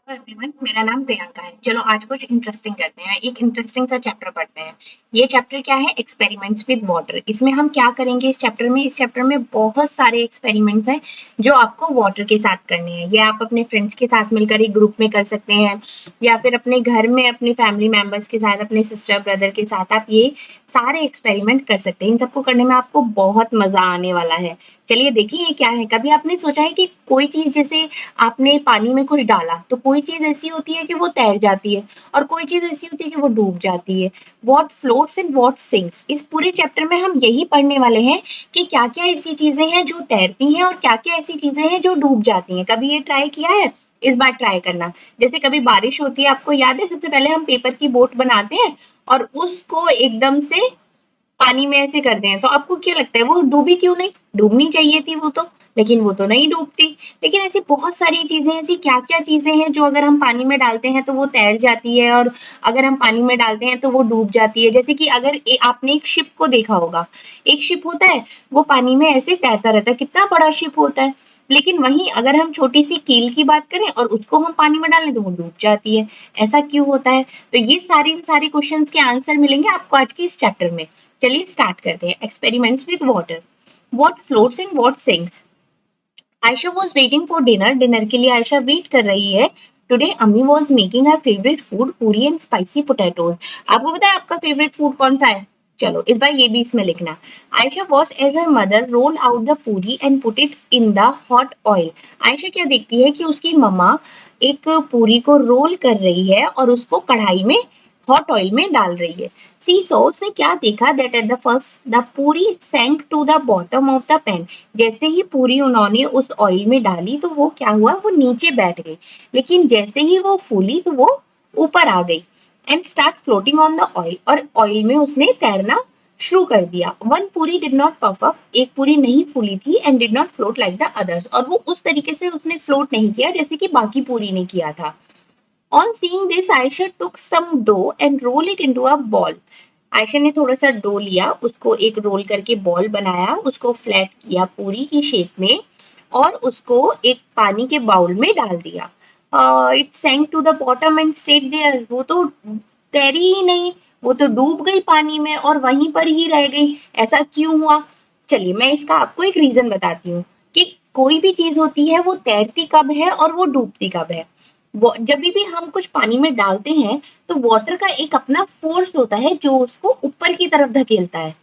Hello everyone, मेरा नाम प्रियंका है। चलो आज कुछ इंटरेस्टिंग करते हैं, एक इंटरेस्टिंग सा चैप्टर पढ़ते हैं। ये चैप्टर क्या है? Experiments with water. इसमें हम क्या करेंगे इस चैप्टर में बहुत सारे एक्सपेरिमेंट्स हैं जो आपको वाटर के साथ करने हैं। ये आप अपने फ्रेंड्स के साथ मिलकर एक ग्रुप में कर सकते हैं, या फिर अपने घर में अपने फैमिली मेंबर्स के साथ, अपने सिस्टर ब्रदर के साथ आप ये सारे एक्सपेरिमेंट कर सकते हैं। इन सबको करने में आपको बहुत मजा आने वाला है। चलिए देखिए ये क्या है। कभी आपने सोचा है कि कोई चीज, जैसे आपने पानी में कुछ डाला तो कोई चीज ऐसी होती है कि वो तैर जाती है, और कोई चीज ऐसी होती है कि वो डूब जाती है। What floats and what sinks, इस पूरे चैप्टर में हम यही पढ़ने वाले हैं कि क्या क्या ऐसी चीजें हैं जो तैरती हैं और क्या क्या ऐसी चीजें हैं जो डूब जाती हैं। कभी ये ट्राई किया है? इस बार ट्राई करना। जैसे कभी बारिश होती है, आपको याद है सबसे पहले हम पेपर की बोट बनाते हैं और उसको एकदम से पानी में ऐसे करते हैं, तो आपको क्या लगता है वो डूबी क्यों नहीं? डूबनी चाहिए थी वो तो, लेकिन वो तो नहीं डूबती। लेकिन ऐसी बहुत सारी चीजें, ऐसी क्या क्या चीजें हैं जो अगर हम पानी में डालते हैं तो वो तैर जाती है, और अगर हम पानी में डालते हैं तो वो डूब जाती है। जैसे कि अगर आपने एक शिप को देखा होगा, एक शिप होता है, वो पानी में ऐसे तैरता रहता है, कितना बड़ा शिप होता है। लेकिन वहीं अगर हम छोटी सी कील की बात करें और उसको हम पानी में डालें तो वो डूब जाती है। ऐसा क्यों होता है? तो ये सारे क्वेश्चंस के आंसर मिलेंगे आपको आज के इस चैप्टर में। चलिए स्टार्ट करते हैं। Experiments with water. What floats and what sinks. Ayesha was waiting for dinner. Dinner के लिए आयशा वेट कर रही है। टुडे अम्मी was making her favourite food, पूरी एंड स्पाइसी पोटैटोज। आपको पता है आपका फेवरेट फूड कौन सा है? चलो इस बार ये भी इसमें लिखना। Ayesha watch as her mother roll out the puri and put it in the hot oil. Ayesha क्या देखती है कि उसकी मम्मा एक पूरी को रोल कर रही है और उसको कढ़ाई में हॉट ऑयल में डाल रही है। सी सो, उसने क्या देखा that at the first the puri sank to the bottom of the pan. जैसे ही पूरी उन्होंने उस ऑयल में डाली तो वो क्या हुआ, वो नीचे बैठ गई। लेकिन जैसे ही वो फूली तो वो ऊपर आ गई। And start floating on the oil, और ऑयल में उसने तैरना शुरू कर दिया। वन पूरी डिड नॉट पफ अप, एक पूरी नहीं फूली थी, and did not float like the others, और वो उस तरीके से उसने फ्लोट नहीं किया जैसे कि बाकी पूरी ने किया था। On seeing this Ayesha took some dough and roll it into a ball. Ayesha ने थोड़ा सा डो लिया, उसको एक रोल करके बॉल बनाया, उसको फ्लैट किया पूरी की शेप में, और उसको एक पानी के बाउल में डाल दिया। It sank to the bottom and stayed there. वो तो तैरी ही नहीं, वो तो डूब गई पानी में और वहीं पर ही रह गई। ऐसा क्यों हुआ? चलिए मैं इसका आपको एक रीजन बताती हूँ कि कोई भी चीज होती है वो तैरती कब है और वो डूबती कब है। वो जब भी हम कुछ पानी में डालते हैं तो वाटर का एक अपना फोर्स होता है जो उसको ऊपर की तरफ धकेलता है।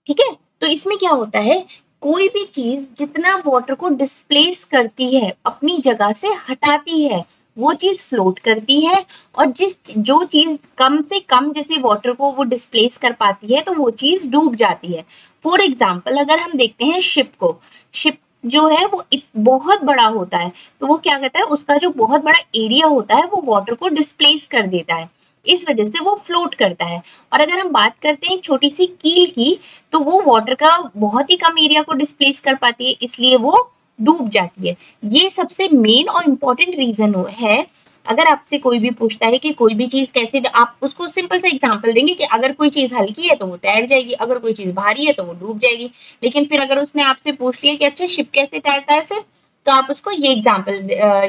ठीक है? तो इसमें क्या होता है, कोई भी चीज जितना वाटर को डिस्प्लेस करती है, अपनी जगह से हटाती है, वो चीज फ्लोट करती है। और जो चीज कम से कम जैसे वाटर को वो डिस्प्लेस कर पाती है तो वो चीज डूब जाती है। फॉर एग्जाम्पल अगर हम देखते हैं शिप को, शिप जो है वो बहुत बड़ा होता है, तो वो क्या कहता है, उसका जो बहुत बड़ा एरिया होता है वो वाटर को डिस्प्लेस कर देता है, इस वजह से वो फ्लोट करता है। और अगर हम बात करते हैं छोटी सी कील की, तो वो वाटर का बहुत ही कम एरिया को डिस्प्लेस कर पाती है, इसलिए वो डूब जाती है। ये सबसे मेन और इम्पोर्टेंट रीजन है। अगर आपसे कोई भी पूछता है कि कोई भी चीज कैसे, आप उसको सिंपल सा एग्जांपल देंगे कि अगर कोई चीज हल्की है तो वो तैर जाएगी, अगर कोई चीज भारी है तो वो डूब जाएगी। लेकिन फिर अगर उसने आपसे पूछ लिया कि अच्छा शिप कैसे तैरता है, फिर तो आप उसको ये एग्जाम्पल,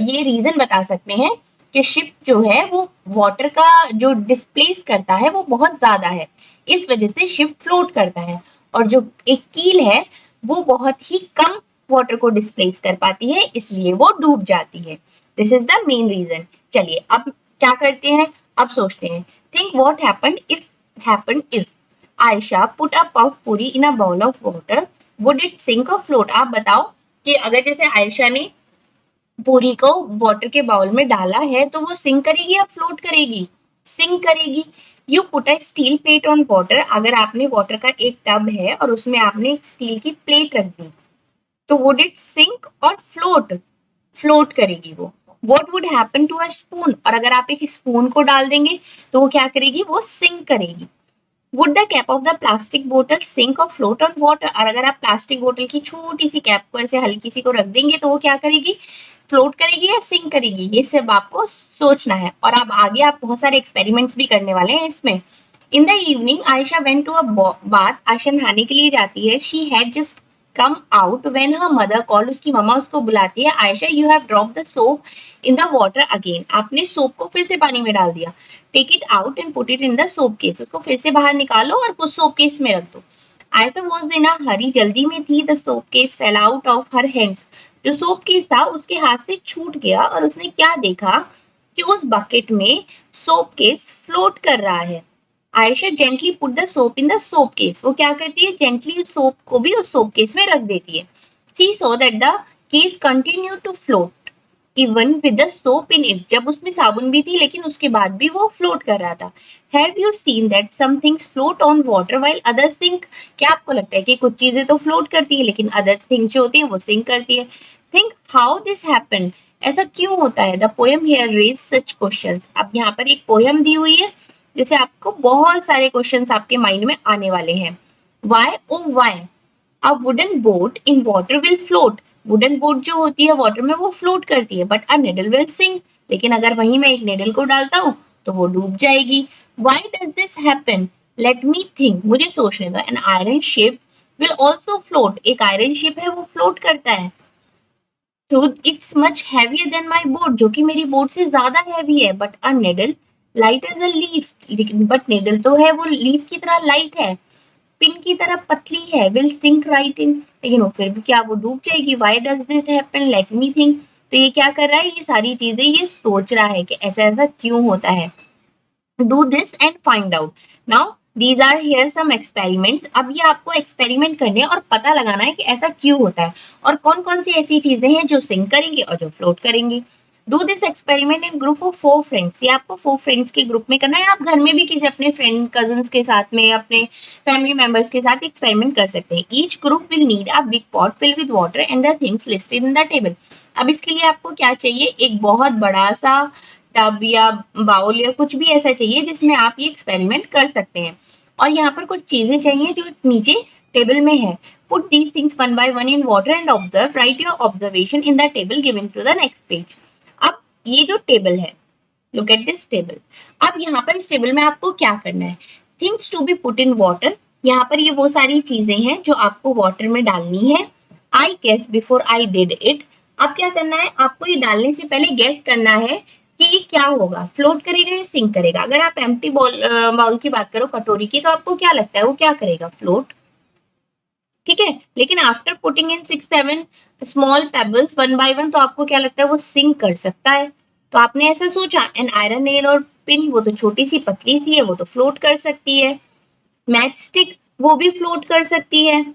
ये रीजन बता सकते हैं कि शिप जो है वो वाटर का जो डिस्प्लेस करता है वो बहुत ज्यादा है, इस वजह से शिप फ्लोट करता है। और जो एक कील है वो बहुत ही कम वाटर को डिस्प्लेस कर पाती है, इसलिए वो डूब जाती है। This is the main reason. चलिए अब क्या करते हैं, अब सोचते हैं। Think what happened if Ayesha put a puff puri in a bowl of water, would it sink और फ्लोट। आप बताओ कि अगर जैसे आयशा ने पूरी को वाटर के बाउल में डाला है तो वो सिंक करेगी या फ्लोट करेगी? सिंक करेगी। You put a steel plate on water, अगर आपने वाटर का एक टब है और उसमें आपने एक स्टील की प्लेट रख दी, तो वुड इट सिंक और फ्लोट? फ्लोट करेगी वो। What would happen to a spoon, और अगर आप एक स्पून को डाल देंगे तो वो क्या करेगी, वो सिंक करेगी। Would the cap of the plastic बोतल सिंक और फ्लोट ऑन वाटर, और अगर आप प्लास्टिक बोतल की छोटी सी कैप को ऐसे हल्की सी को रख देंगे तो वो क्या करेगी, फ्लोट करेगी या सिंक करेगी? ये सब आपको सोचना है। और अब आगे आप बहुत सारे एक्सपेरिमेंट्स भी करने वाले हैं इसमें। In the evening Ayesha went to a bath, Ayesha नहाने के लिए जाती है। She had just come out when her mother called. उसकी मम्मा उसको बुलाती है, Ayesha you have dropped the soap in the water again. आपने सोप को फिर से पानी में डाल दिया. Take it out and put it in the soap case. उसको फिर से बाहर निकालो और उस सोप केस में रख दो. Ayesha was in a hurry. जल्दी में थी. The soap case fell out of her hands. जो सोप केस था उसके हाथ से छूट गया और उसने क्या देखा कि उस बकेट में सोप केस फ्लोट कर रहा है. Ayesha gently put the soap in the soap case. वो क्या करती है, जेंटली सोप को भी उस सोप केस में रख देती है. She saw that the case continue to float even with the soap in it. जब उसमें साबुन भी थी लेकिन उसके बाद भी वो फ्लोट कर रहा था. Have you seen that some things float on water while others sink. क्या आपको लगता है कि कुछ चीजें तो फ्लोट करती है लेकिन अदर थिंग्स जो होती है वो सिंक करती है. Think how this happened. ऐसा क्यों होता है. The poem here raise such questions. अब यहाँ पर एक पोएम दी हुई है जैसे आपको बहुत सारे क्वेश्चंस आपके माइंड में आने वाले हैं. Why O why a wooden boat in water will float. Wooden boat जो होती है वाटर में वो फ्लोट करती है but a needle will sink. लेकिन अगर वहीं मैं एक निडल को डालता हूँ तो वो डूब जाएगी. Why does this happen. Let me think. मुझे सोचने दो. An iron ship will also float. एक आयरन शिप है वो फ्लोट करता है. तो it's much heavier than my boat. जो कि मेरी बोट से ज्यादा हैवी है. But a needle light as a leaf. But needle तो है वो लीफ की तरह लाइट है, पिन की तरह पतली है. विल सिंक राइट इन. लेकिन वो फिर भी क्या वो डूब जाएगी. Why does this happen. Let me think. तो ये क्या कर रहा है, ये सारी चीजें ये सोच रहा है कि ऐसा ऐसा क्यों होता है. Do this and find out. Now these are here some experiments. अब ये आपको एक्सपेरिमेंट करने और पता लगाना है कि ऐसा क्यों होता है और कौन कौन सी ऐसी चीजें हैं जो सिंक करेंगी और जो फ्लोट करेंगी. Do this experiment in group of 4 friends. ये आपको 4 फ्रेंड्स के ग्रुप में करना है. आप घर में भी किसी अपने फ्रेंड कजन्स के साथ में अपने फैमिली मेंबर्स के साथ एक्सपेरिमेंट कर सकते हैं. Each group will need a big pot fill with water and the things listed in the table. अब इसके लिए आपको क्या चाहिए, एक बहुत बड़ा सा टब या बाउल या कुछ भी ऐसा चाहिए जिसमें आप ये एक्सपेरिमेंट कर सकते हैं. और यहाँ पर कुछ चीजें चाहिए जो नीचे टेबल में है. Put these things one by one in water and observe. Write your observation in the table given to the next page. अब ये जो टेबल है, लुक एट दिस टेबल. अब यहाँ पर इस टेबल में आपको क्या करना है, things to be put in water. यहाँ पर ये वो सारी चीजें हैं जो आपको वाटर में डालनी है. I guess before I did it. अब क्या करना है, आपको ये डालने से पहले गेस करना है कि ये क्या होगा, फ्लोट करेगा या सिंक करेगा. अगर आप एम्प्टी बाउल की बात करो, कटोरी की, तो आपको क्या लगता है वो क्या करेगा, फ्लोट. ठीक है. लेकिन after putting in 6-7 small pebbles one by one, तो आपको क्या लगता है वो सिंक कर सकता है. तो आपने ऐसा सोचा. एन आयरन नेल और पिन, वो तो छोटी सी पतली सी है, वो तो फ्लोट कर सकती है. मैच स्टिक, वो भी फ्लोट कर सकती है.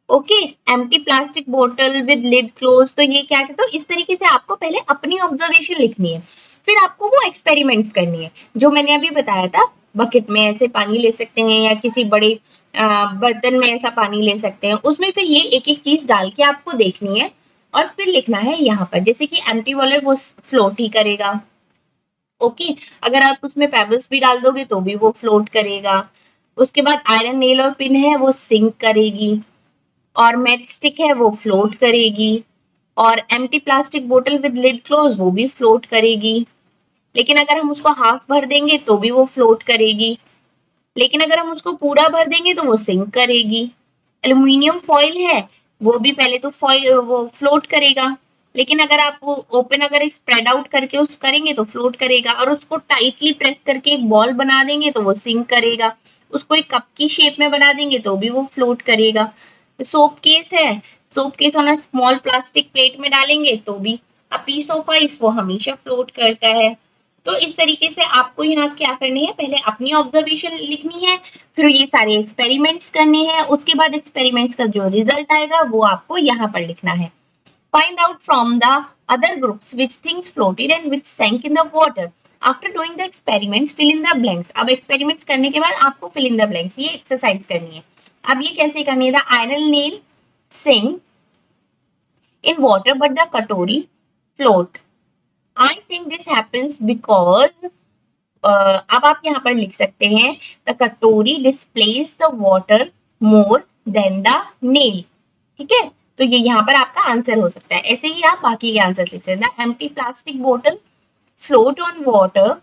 ओके. एम्प्टी प्लास्टिक बोतल विद लिड क्लोज, तो ये क्या कहते हो. इस तरीके से आपको पहले अपनी ऑब्जर्वेशन लिखनी है, फिर आपको वो एक्सपेरिमेंट्स करनी है जो मैंने अभी बताया था. बकेट में ऐसे पानी ले सकते हैं या किसी बड़े बर्तन में ऐसा पानी ले सकते हैं. उसमें फिर ये एक एक चीज डाल के आपको देखनी है और फिर लिखना है यहाँ पर. जैसे कि एम्प्टी वाले वो फ्लोट ही करेगा. ओके. अगर आप उसमें पेबल्स भी डाल दोगे तो भी वो फ्लोट करेगा. उसके बाद आयरन नेल और पिन है वो सिंक करेगी. और मैच स्टिक है वो फ्लोट करेगी. और एम्प्टी प्लास्टिक बोतल विद लिड क्लोज, वो भी फ्लोट करेगी. लेकिन अगर हम उसको हाफ भर देंगे तो भी वो फ्लोट करेगी. लेकिन अगर हम उसको पूरा भर देंगे तो वो सिंक करेगी. एल्यूमिनियम फॉइल है, वो भी पहले तो फॉइल वो फ्लोट करेगा. लेकिन अगर आप वो ओपन अगर स्प्रेड आउट करके उस करेंगे तो फ्लोट करेगा. और उसको टाइटली प्रेस करके एक बॉल बना देंगे तो वो सिंक करेगा. उसको एक कप की शेप में बना देंगे तो भी वो फ्लोट करेगा. सोप केस है, soap case on a small plastic plate में डालेंगे तो भी अ पीस ऑफ आइस, वो हमेशा फ्लोट करता है. तो इस तरीके से आपको यहाँ क्या करनी है, पहले अपनी ऑब्जर्वेशन लिखनी है, फिर ये सारे एक्सपेरिमेंट्स करने हैं. उसके बाद एक्सपेरिमेंट्स का जो रिजल्ट आएगा वो आपको यहाँ पर लिखना है. Find out from the other groups which things floated and which sank in the water. After doing the experiments, fill in the blanks. अब एक्सपेरिमेंट्स करने के बाद आपको fill in the blanks ये एक्सरसाइज करनी है. अब ये कैसे करनी है, the iron nail sink in water but the katori float. I think this happens because अब आप यहाँ पर लिख सकते हैं द कटोरी displace the water more than the nail. ठीक है. तो ये यहाँ पर आपका आंसर हो सकता है. ऐसे ही आप बाकी के आंसर लिख सकते हैं. The empty plastic bottle float on water,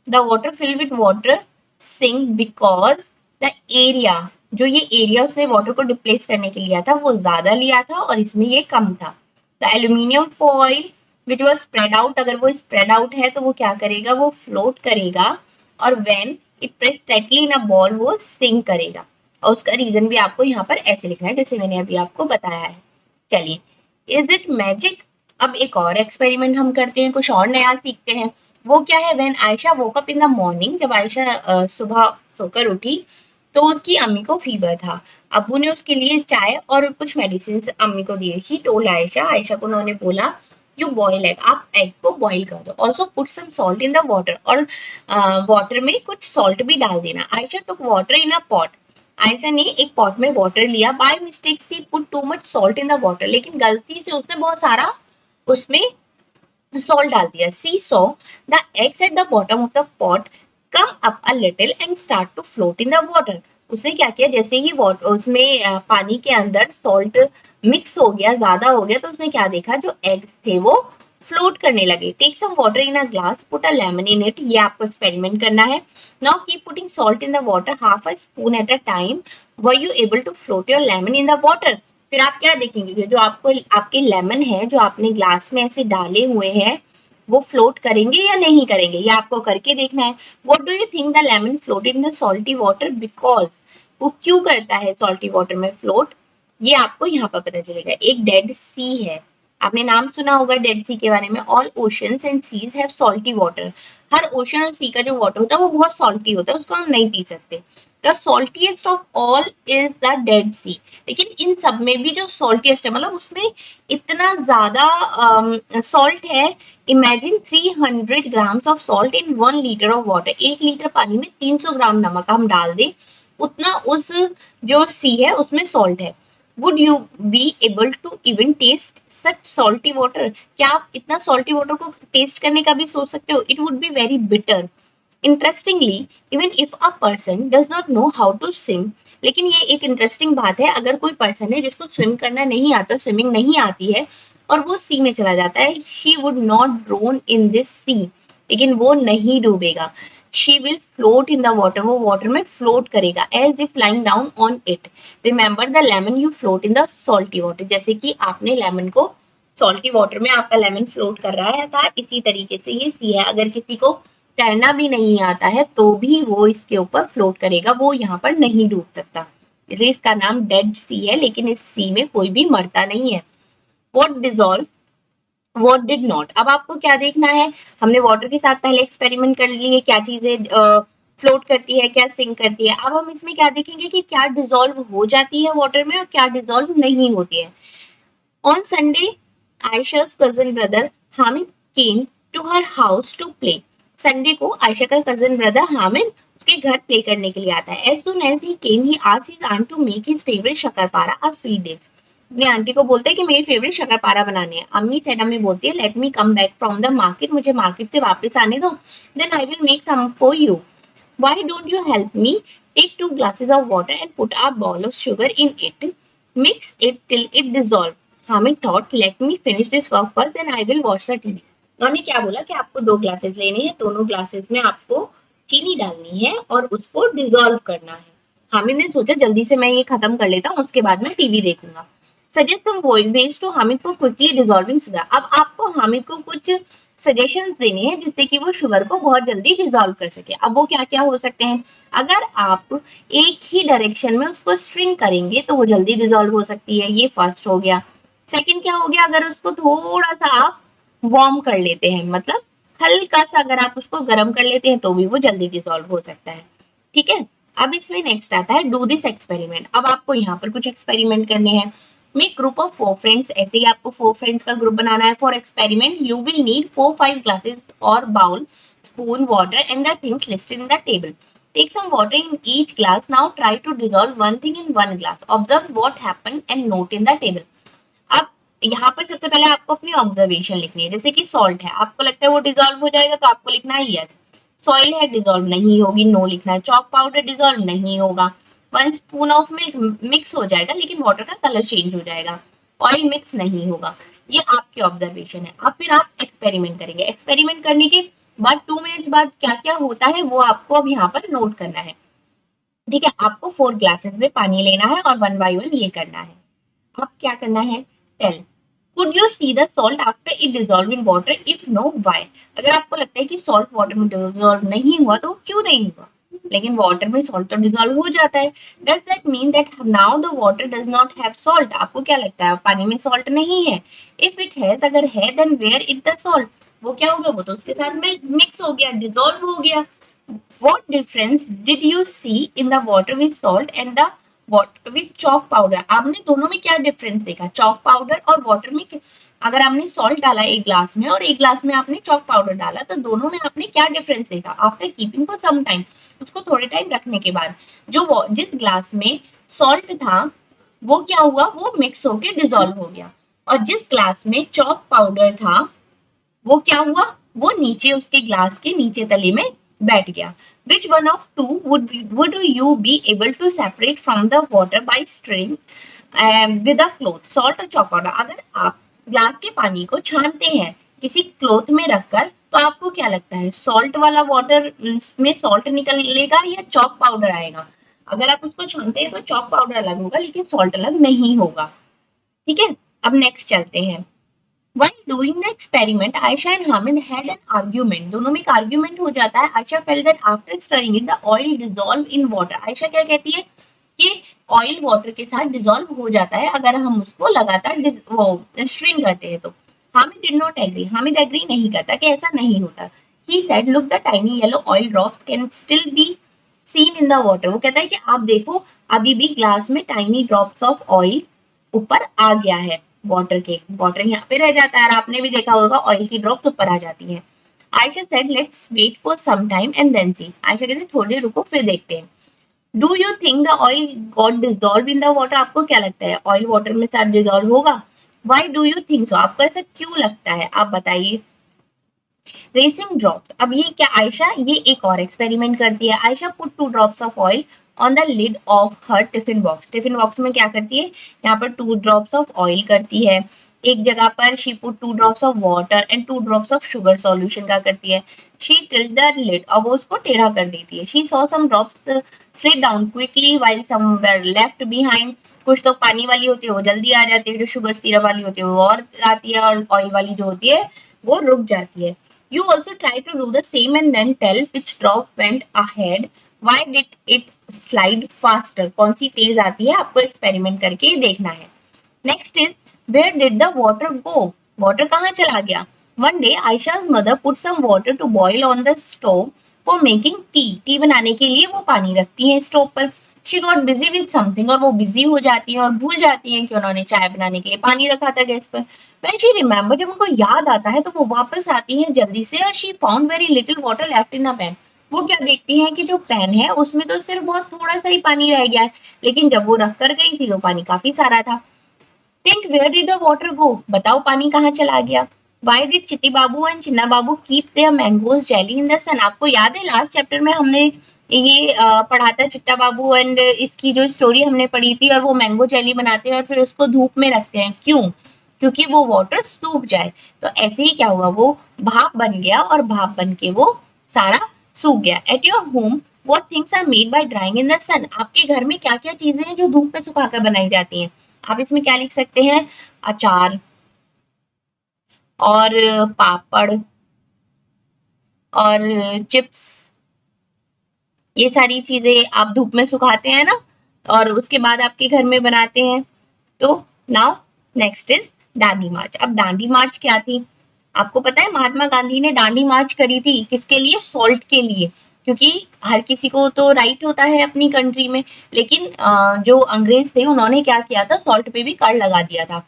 the water fill with water sink because the area जो ये एरिया उसने वाटर को डिप्लेस करने के लिए लिया था वो ज्यादा लिया था और इसमें ये कम था। The aluminium foil which was spread out, अगर वो स्प्रेड आउट है तो वो क्या करेगा, वो फ्लोट करेगा, और when it press tightly in a ball वो सिंक करेगा। और उसका रीजन भी आपको यहाँ पर ऐसे लिखना है जैसे मैंने अभी आपको बताया है। चलिए, इज इट मैजिक? अब एक और एक्सपेरिमेंट हम करते हैं, कुछ और नया सीखते हैं। वो क्या है, when Ayesha woke up in the morning, जब आयशा सुबह सोकर उठी तो उसकी अम्मी को फीवर था। अब्बू ने उसके लिए चाय और कुछ मेडिसिन अम्मी को दिए। शी टोल्ड आयशा, आयशा को उन्होंने बोला, यू बॉयल एग, आप एग को बॉईल कर दो, also put some salt in the water, और वाटर में कुछ सॉल्ट भी डाल देना। Ayesha took water in a pot, Ayesha ने एक पॉट में वाटर लिया। By mistake she put too much salt in the water, लेकिन गलती से उसने बहुत सारा उसमें सॉल्ट डाल दिया। She saw the eggs at the bottom of the pot come up a little and start to float in the water. उसने क्या किया, जैसे ही उसमें पानी के अंदर सॉल्ट मिक्स हो गया, ज्यादा हो गया, तो उसने क्या देखा, जो एग्स थे वो फ्लोट करने लगे। Take some water in a glass, put a lemon in it, ये आपको एक्सपेरिमेंट करना है। Now keep putting salt in the water half a spoon at a time, were you able to float your lemon in the water. फिर आप क्या देखेंगे कि जो आपको आपके लेमन है जो आपने ग्लास में ऐसे डाले हुए हैं वो फ्लोट करेंगे या नहीं करेंगे, ये आपको करके देखना है। What do you think the lemon floated in the salty water, because वो क्यों करता है सॉल्टी वाटर में फ्लोट, ये आपको यहाँ पर पता चलेगा। एक डेड सी है, आपने नाम सुना होगा डेड सी के बारे में। All oceans and seas have salty water, हर ओशन और सी का जो वाटर होता है वो बहुत सॉल्टी होता है, उसको हम नहीं पी सकते। The saltiest of all is the Dead Sea, लेकिन इन सब में भी जो सॉल्टीएस्ट है, मतलब उसमें इतना ज्यादा सॉल्ट है। Imagine 300 grams of salt in 1 litre of water, 1 litre पानी में 300 ग्राम नमक हम डाल दें, उतना उस जो सी है उसमें सॉल्ट है। Would you be able to even taste such salty water, क्या आप इतना सॉल्टी वाटर को टेस्ट करने का भी सोच सकते हो? It would be very bitter. Interestingly, even if a person does not know how to swim, लेकिन ये एक इंटरेस्टिंग बात है, अगर कोई पर्सन है जिसको स्विम करना नहीं आता, स्विमिंग नहीं आती है, और वो सी में चला जाता है, she would not drown in this sea, लेकिन वो नहीं डूबेगा। She will float in the water, वो वाटर में फ्लोट करेगा, as if flying down on it. Remember the lemon you float in the salty water, जैसे कि आपने लेमन को सॉल्टी वाटर में, आपका लेमन फ्लोट कर रहा है था, इसी तरीके से ये सी है, अगर किसी को तैरना भी नहीं आता है तो भी वो इसके ऊपर फ्लोट करेगा, वो यहाँ पर नहीं डूब सकता, इसलिए इसका नाम डेड सी है। लेकिन इस सी में कोई भी मरता नहीं है। What dissolve, what did not, अब आपको क्या देखना है, हमने वाटर के साथ पहले एक्सपेरिमेंट कर लिए, क्या चीजें फ्लोट करती है, क्या सिंक करती है। अब हम इसमें क्या देखेंगे कि क्या डिजोल्व हो जाती है वाटर में और क्या डिजोल्व नहीं होती है। On Sunday, Aisha's cousin brother Hamid came to her house to play. Sunday को आयशा का कजन ब्रदर हामिद उसके घर प्ले करने के लिए आता है। As soon as he came, he asked his aunt to make his favorite shakarpara a sweet dish. अपनी आंटी को बोलता है कि मेरी फेवरेट शक्करपारा बनानी है। अम्मी सेड, अम्मी बोलती है, let me come back from the market, मुझे मार्केट से वापस आने दो, then I will make some for you. Why don't you help me? Take 2 glasses of water and put a ball of sugar in it. Mix it till it dissolves. Hamid thought, let me finish this work first, then I will watch the TV. उन्होंने क्या बोला कि आपको 2 glasses लेने हैं, दोनों glasses में आपको चीनी डालनी है और उसको डिजोल्व करना है। हामिद ने सोचा जल्दी से मैं ये खत्म कर लेता हूँ, उसके बाद मैं टीवी देखूंगा। Suggest some ways to Hamid for quickly dissolving sugar, अब आपको हामिद को कुछ सजेशंस देने हैं जिससे कि वो शुगर को बहुत जल्दी डिजोल्व कर सके। अब वो क्या क्या हो सकते हैं, अगर आप एक ही डायरेक्शन में उसको स्ट्रिंग करेंगे तो वो जल्दी डिजोल्व हो सकती है, ये फर्स्ट हो गया। सेकंड क्या हो गया, अगर उसको थोड़ा सा आप वार्म कर लेते हैं, मतलब हल्का सा अगर आप उसको गर्म कर लेते हैं तो भी वो जल्दी डिजोल्व हो सकता है। ठीक है, अब इसमें नेक्स्ट आता है डू दिस एक्सपेरिमेंट। अब आपको यहाँ पर कुछ एक्सपेरिमेंट करने हैं। मेक ग्रुप ऑफ 4 फ्रेंड्स, ऐसे ही आपको 4 फ्रेंड्स का ग्रुप बनाना है। For experiment you will need 4-5 glasses और bowl, spoon, water and the things listed in the table. Take some water in each glass. Now try to dissolve one thing in one glass. Observe what happened and note in the table. अब यहाँ पर सबसे पहले आपको अपनी observation लिखनी है, जैसे कि सॉल्ट है, आपको लगता है वो डिजोल्व हो जाएगा तो आपको लिखना है यस। सॉइल है, डिजोल्व नहीं होगी, नो लिखना है। चॉक पाउडर डिजोल्व नहीं होगा। 1 स्पून ऑफ मिल्क मिक्स हो जाएगा लेकिन वाटर का कलर चेंज हो जाएगा। ऑयल मिक्स नहीं होगा। ये आपकी ऑब्जर्वेशन है। अब फिर आप एक्सपेरिमेंट करेंगे, एक्सपेरिमेंट करने के बाद 2 मिनट्स बाद क्या क्या होता है वो आपको अब यहाँ पर नोट करना है। ठीक है, आपको 4 ग्लासेस में पानी लेना है और वन बाय वन ये करना है। अब क्या करना है, tell could you see the salt after it dissolve in water, if no why. अगर आपको लगता है कि सॉल्ट वाटर में डिजोल्व नहीं हुआ तो क्यों नहीं हुआ, लेकिन वाटर में सॉल्ट तो डिजोल्व हो जाता है। Does that mean that now the water does not have salt. आपको क्या लगता है पानी में सॉल्ट नहीं है? इफ इट हैज, अगर है, then where it the salt. वो क्या हो गया, वो तो उसके साथ में मिक्स हो गया, डिजोल्व हो गया। What difference did you see in the water with salt and the water with chalk powder? आपने दोनों में क्या डिफरेंस देखा, चॉक पाउडर और वाटर में? अगर आपने सॉल्ट डाला एक ग्लास में और एक ग्लास में आपने चॉक पाउडर डाला, तो दोनों में आपने क्या डिफरेंस देखा? After keeping for some time, उसको थोड़े टाइम रखने के बाद, जो जिस ग्लास में सॉल्ट था वो क्या हुआ, वो मिक्स होके डिजोल्व हो गया, और जिस ग्लास में चॉक पाउडर था वो क्या हुआ, वो नीचे उसके ग्लास के नीचे तले में बैठ गया। Which one of two would you be able to separate from the water by stirring with a cloth, salt or chalk powder? अगर आप ग्लास के पानी को छानते हैं किसी क्लोथ में रखकर, तो आपको क्या लगता है सॉल्ट वाला वाटर में सॉल्ट निकलेगा या चॉक पाउडर आएगा? अगर आप उसको छानते हैं तो चॉक पाउडर अलग होगा लेकिन सॉल्ट अलग नहीं होगा। ठीक है, अब नेक्स्ट चलते हैं। While doing the experiment, Aisha and Hamid had an argument. दोनों में एक argument हो जाता है। Aisha felt that after stirring it, the oil dissolved in water. Aisha क्या कहती है कि ऑयल वाटर के साथ डिजोल्व हो जाता है अगर हम उसको लगातार वो स्ट्रिंग करते हैं तो। Hamid did not agree, Hamid agree नहीं करता कि ऐसा नहीं होता। He said look the tiny yellow oil drops can still be seen in the water. वो कहता है कि आप देखो अभी भी ग्लास में टाइनी ड्रॉप्स ऑफ ऑयल ऊपर आ गया है, वाटर के, वाटर यहाँ पे रह जाता है और आपने भी देखा होगा ऑयल की ड्रॉप्स ऊपर आ जाती हैं। Ayesha said let's wait for some time and then see. Ayesha कहते थोड़ी देर रुको फिर देखते हैं। Do you think the oil got dissolve in the water? आपको क्या लगता है ऑयल वाटर में साथ डिजोल्व होगा? Why do you think so? आपको ऐसा क्यों लगता है, आप बताइए। रेसिंग ड्रॉप्स, अब ये क्या, आयशा ये एक और एक्सपेरिमेंट करती है। Ayesha put 2 drops of oil on the lid of her tiffin box. Tiffin box में क्या करती है, यहाँ पर 2 ड्रॉप्स ऑफ ऑयल करती है। एक जगह पर she put 2 drops of water and 2 drops of sugar solution का करती है। शी टिल्ट द लिड, और वो उसको टेढ़ा कर देती है। She saw some drops slip down quickly while some were left behind. कुछ तो पानी वाली होती है वो जल्दी आ जाती है, जो शुगर सिरप वाली होती है वो और आती है, और ऑयल वाली जो होती है वो रुक जाती है। You also try to do the same and then tell which drop went ahead. Why did it slide faster? कौन सी तेज आती है आपको एक्सपेरिमेंट करके देखना है। Next is where did the water go? Water कहाँ चला गया? One day Aisha's mother put some water to boil on the stove for making tea. T बनाने के लिए वो पानी रखती है स्टोव पर। She got busy with something, और वो बिजी हो जाती है और भूल जाती है कि उन्होंने चाय बनाने के लिए पानी रखा था गैस पर। When she remember, जब उनको याद आता है तो वो वापस आती है जल्दी से, और she found very little water left in a pan. वो क्या देखती हैं कि जो पैन है उसमें तो सिर्फ बहुत थोड़ा सा ही पानी रह गया है, लेकिन जब वो रख कर गई थी तो पानी काफी सारा था। Think where did the water go? बताओ पानी कहाँ चला गया? Why did Chitti Babu and Chinna Babu keep their mangoes jelly in the sun? आपको याद है लास्ट चैप्टर में हमने ये पढ़ा था चिट्टा बाबू एंड इसकी जो स्टोरी हमने पढ़ी थी, और वो मैंगो जेली बनाते हैं और फिर उसको धूप में रखते हैं, क्यों? क्योंकि वो वाटर सूख जाए। तो ऐसे ही क्या हुआ, वो भाप बन गया और भाप बन के वो सारा सूख गया। At your home what things are made by drying in the sun? आपके घर में क्या क्या चीजें हैं जो धूप में सुखाकर बनाई जाती हैं? आप इसमें क्या लिख सकते हैं, अचार और पापड़ और चिप्स, ये सारी चीजें आप धूप में सुखाते हैं ना, और उसके बाद आपके घर में बनाते हैं। तो नाउ नेक्स्ट इज डांडी मार्च। अब डांडी मार्च क्या थी? आपको पता है महात्मा गांधी ने डांडी मार्च करी थी किसके लिए? सॉल्ट के लिए, क्योंकि हर किसी को तो राइट होता है अपनी कंट्री में, लेकिन जो अंग्रेज थे उन्होंने क्या किया था, सॉल्ट पे भी कर लगा दिया था,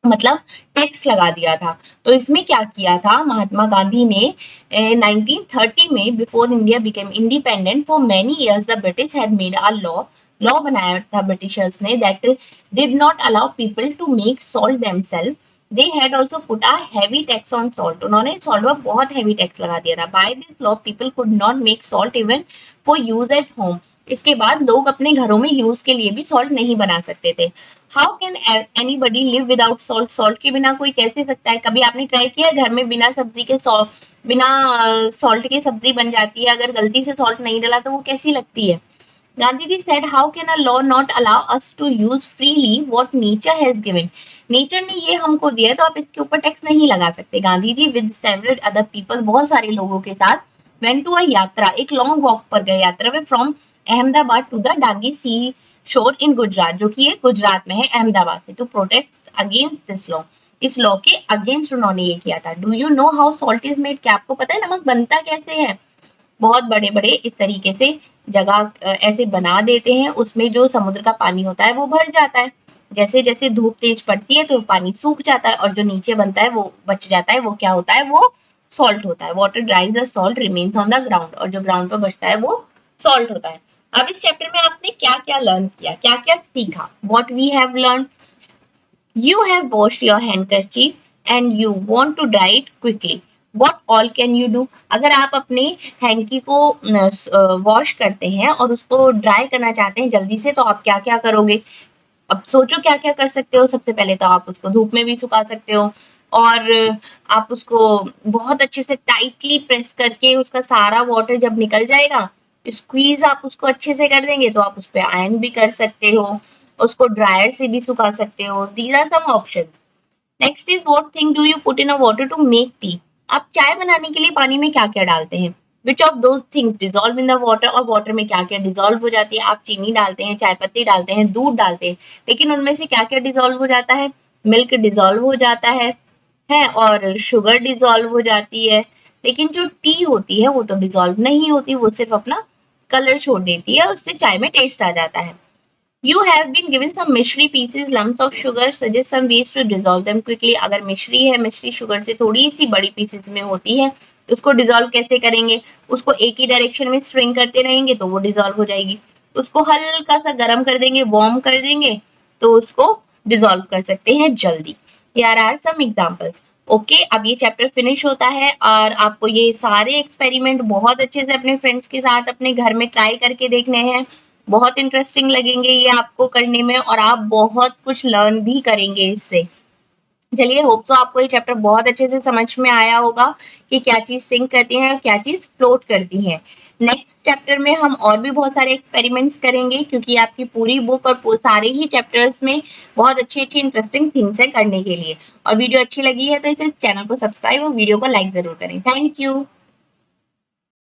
मतलब टैक्स लगा दिया था। तो इसमें क्या किया था महात्मा गांधी ने 1930 में, before India became independent, for many years the British had made a law, law बनाया था ब्रिटिशर्स ने, that did not allow people to make salt themselves. They had also put a heavy tax on salt. उन्होंने salt पर बहुत heavy tax लगा दिया था। By this law people could not make salt even for use at home. इसके बाद लोग अपने घरों में यूज के लिए भी सॉल्ट नहीं बना सकते थे। How can anybody live without salt? Salt के बिना कोई कैसे सकता है? कभी आपने ट्राई किया है घर में बिना सब्जी के बिना सॉल्ट के सब्जी बन जाती है, अगर गलती से सॉल्ट नहीं डाला तो वो कैसी लगती है? Gandhi ji said, how can a law not allow us to use freely what nature has given? Nature ने ये हमको दिया है तो आप इसके ऊपर टैक्स नहीं लगा सकते। Gandhi ji with several other people, बहुत सारे लोगों के साथ, वेंट टू अ यात्रा, एक लॉन्ग वॉक पर गए यात्रा में, from Ahmedabad to the Dangi sea shore in Gujarat, जो कि ये गुजरात में है अहमदाबाद से, to protest against this law, इस लॉ के अगेंस्ट उन्होंने ये किया था। Do you know how salt is made? क्या आपको पता है नमक बनता कैसे है? बहुत बड़े बड़े इस तरीके से जगह ऐसे बना देते हैं, उसमें जो समुद्र का पानी होता है वो भर जाता है, जैसे जैसे धूप तेज पड़ती है तो पानी सूख जाता है और जो नीचे बनता है वो बच जाता है, वो क्या होता है? वो सॉल्ट होता है। Water ड्राइज the salt remains on the ground, और जो ग्राउंड पर बचता है वो सॉल्ट होता है। अब इस चैप्टर में आपने क्या क्या लर्न किया, क्या क्या सीखा? What we have learn, you have washed your handkerchief and you want to dry it quickly. What all can you do? अगर आप अपने हैंकी को वॉश करते हैं और उसको ड्राई करना चाहते हैं जल्दी से, तो आप क्या क्या करोगे? अब सोचो क्या क्या कर सकते हो। सबसे पहले तो आप उसको धूप में भी सुखा सकते हो, और आप उसको बहुत अच्छे से टाइटली प्रेस करके उसका सारा वाटर जब निकल जाएगा, स्क्वीज आप उसको अच्छे से कर देंगे तो आप उस पर आयरन भी कर सकते हो, उसको ड्रायर से भी सुखा सकते हो। These are some options. Next is, what thing do you put in a water to make tea? आप चाय बनाने के लिए पानी में क्या क्या डालते हैं? Which of those things dissolve in the water? और वाटर में क्या क्या डिजोल्व हो जाती है? आप चीनी डालते हैं, चाय पत्ती डालते हैं, दूध डालते हैं, लेकिन उनमें से क्या क्या डिजोल्व हो जाता है? मिल्क डिजोल्व हो जाता है और शुगर डिजोल्व हो जाती है, लेकिन जो टी होती है वो तो डिजोल्व नहीं होती, वो सिर्फ अपना कलर छोड़ देती है, उससे चाय में टेस्ट आ जाता है। You have been given some मिश्री pieces, lumps of sugar, suggest some ways to dissolve them quickly. अगर मिश्री है, मिश्री शुगर से थोड़ी सी बड़ी पीसेस में होती है, उसको डिजोल्व कैसे करेंगे? उसको एक ही डायरेक्शन में स्ट्रिंग करते रहेंगे तो वो डिजोल्व हो जाएगी। उसको हल्का सा गर्म कर देंगे, वार्म कर देंगे, तो उसको डिजोल्व कर सकते हैं जल्दी। Here are some examples. Okay अब ये चैप्टर फिनिश होता है और आपको ये सारे एक्सपेरिमेंट बहुत अच्छे से अपने फ्रेंड्स के साथ अपने घर में ट्राई करके देखने हैं। बहुत इंटरेस्टिंग लगेंगे ये आपको करने में, और आप बहुत कुछ लर्न भी करेंगे इससे। चलिए, होप सो आपको ये चैप्टर बहुत अच्छे से समझ में आया होगा कि क्या चीज सिंक करती है और क्या चीज फ्लोट करती है। नेक्स्ट चैप्टर में हम और भी बहुत सारे एक्सपेरिमेंट्स करेंगे, क्योंकि आपकी पूरी बुक और सारे ही चैप्टर्स में बहुत अच्छी अच्छी इंटरेस्टिंग थिंग्स है करने के लिए। और वीडियो अच्छी लगी है तो इसे चैनल को सब्सक्राइब और वीडियो को लाइक जरूर करें। Thank you.